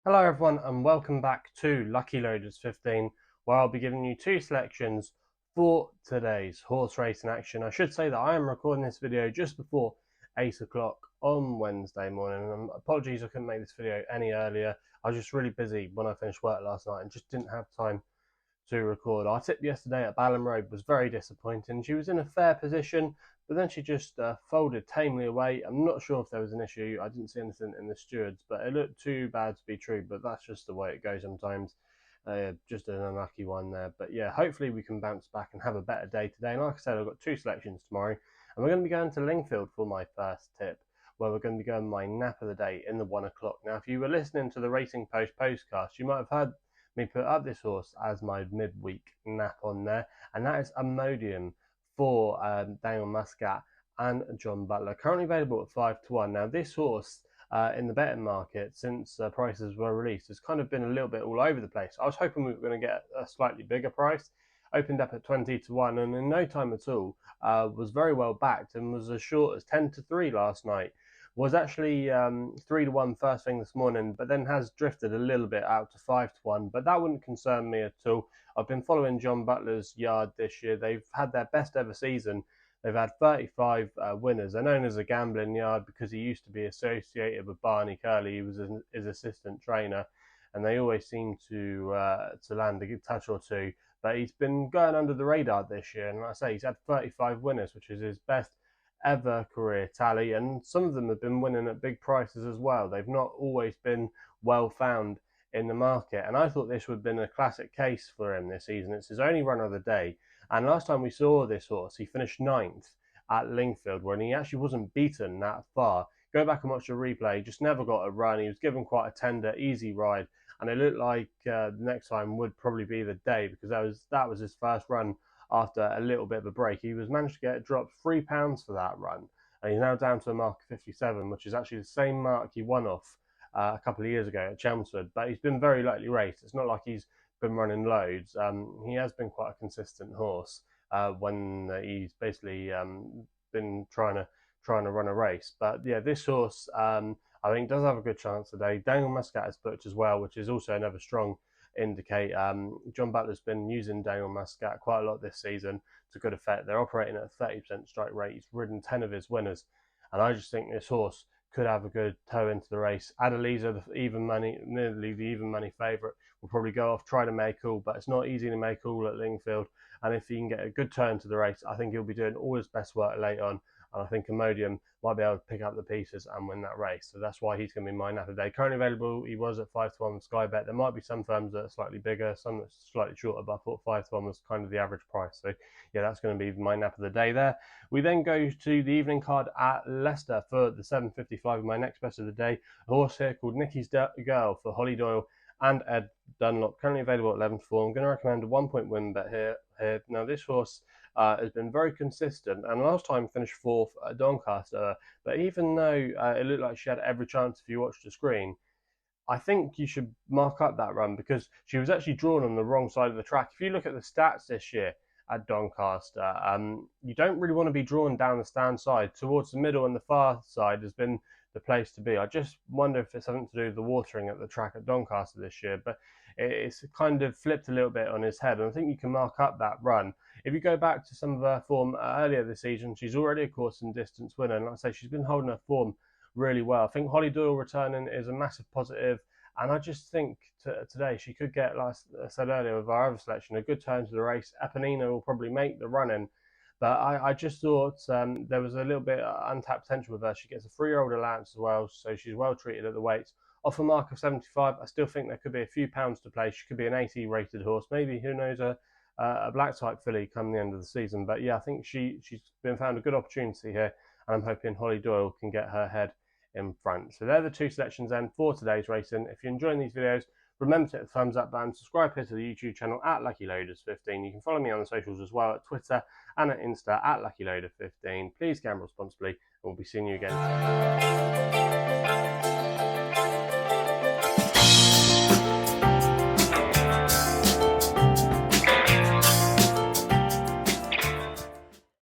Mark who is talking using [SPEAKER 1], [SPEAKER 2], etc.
[SPEAKER 1] Hello everyone and welcome back to Lucky Loaders 15, where I'll be giving you two selections for today's horse racing action. I should say that I am recording this video just before 8 o'clock on Wednesday morning. Apologies I couldn't make this video any earlier. I was just really busy when I finished work last night and just didn't have time to record. Our tip yesterday at Ballinrobe was very disappointing. She was in a fair position, but then she just folded tamely away. I'm not sure if there was an issue. I didn't see anything in the stewards, but it looked too bad to be true. But that's just the way it goes sometimes. Just an unlucky one there. But yeah, hopefully we can bounce back and have a better day today. And like I said, I've got two selections tomorrow. And we're going to be going to Lingfield for my first tip, where we're going to be going my nap of the day in the 1 o'clock. Now, if you were listening to the Racing Post postcast, you might have heard me put up this horse as my midweek nap on there, and that is Imodium for Daniel Muscat and John Butler, currently available at 5-1. Now, this horse in the betting market since prices were released has kind of been a little bit all over the place. I was hoping we were going to get a slightly bigger price. Opened up at 20-1, and in no time at all was very well backed and was as short as 10-3 last night. Was actually 3-1 first thing this morning, but then has drifted a little bit out to 5-1. But that wouldn't concern me at all. I've been following John Butler's yard this year. They've had their best ever season. They've had 35 winners. They're known as a gambling yard because he used to be associated with Barney Curley. He was his assistant trainer, and they always seem to land a touch or two. But he's been going under the radar this year, and like I say, he's had 35 winners, which is his best ever career tally, and some of them have been winning at big prices as well. They've not always been well found in the market, and I thought this would have been a classic case for him this season. It's his only run of the day, and last time we saw this horse, he finished 9th at Lingfield, when he actually wasn't beaten that far. Go back and watch the replay. He just never got a run. He was given quite a tender, easy ride, and it looked like the next time would probably be the day, because that was his first run after a little bit of a break. He was managed to get dropped £3 for that run, and he's now down to a mark of 57, which is actually the same mark he won off a couple of years ago at Chelmsford. But he's been very lightly raced. It's not like he's been running loads. He has been quite a consistent horse when he's basically been trying to run a race. But yeah, this horse I think does have a good chance today. Daniel Muscat is booked as well, which is also another strong indicate. John Butler's been using Daniel Muscat quite a lot this season to good effect. They're operating at a 30% strike rate. He's ridden 10 of his winners, and I just think this horse could have a good toe into the race. Adeliza, nearly the even money favourite, will probably go off, try to make all, but it's not easy to make all at Lingfield. And if he can get a good turn to the race, I think he'll be doing all his best work late on. And I think Imodium might be able to pick up the pieces and win that race. So that's why he's going to be mine after day. Currently available, he was at 5-1 with SkyBet. There might be some firms that are slightly bigger, some that's slightly shorter, but I thought 5-1 was kind of the average price. So yeah, that's going to be my nap of the day there. We then go to the evening card at Leicester for the 7.55, my next best of the day. A horse here called Nicky's Girl for Holly Doyle and Ed Dunlop, currently available at 11-4. I'm going to recommend a 1-point win bet here. Now this horse has been very consistent, and last time finished 4th at Doncaster. But even though it looked like she had every chance if you watched the screen, I think you should mark up that run because she was actually drawn on the wrong side of the track. If you look at the stats this year at Doncaster, you don't really want to be drawn down the stand side. Towards the middle and the far side has been the place to be. I just wonder if it's something to do with the watering at the track at Doncaster this year, but it's kind of flipped a little bit on his head, and I think you can mark up that run. If you go back to some of her form earlier this season, she's already a course and distance winner, and like I say, she's been holding her form really well. I think Holly Doyle returning is a massive positive, and I just think today she could get, like I said earlier with our other selection, a good turn to the race. Eponina will probably make the run-in, but I just thought there was a little bit untapped potential with her. She gets a 3-year-old allowance as well, so she's well treated at the weights. Off a mark of 75, I still think there could be a few pounds to play. She could be an 80 rated horse, maybe, who knows, a black type filly come the end of the season. But yeah, I think she's been found a good opportunity here, and I'm hoping Holly Doyle can get her head in front. So they're the two selections then for today's racing. If you're enjoying these videos, remember to hit the thumbs up button, subscribe here to the YouTube channel at Lucky Loaders 15. You can follow me on the socials as well at Twitter and at Insta at Lucky Loader 15. Please gamble responsibly, and we'll be seeing you again.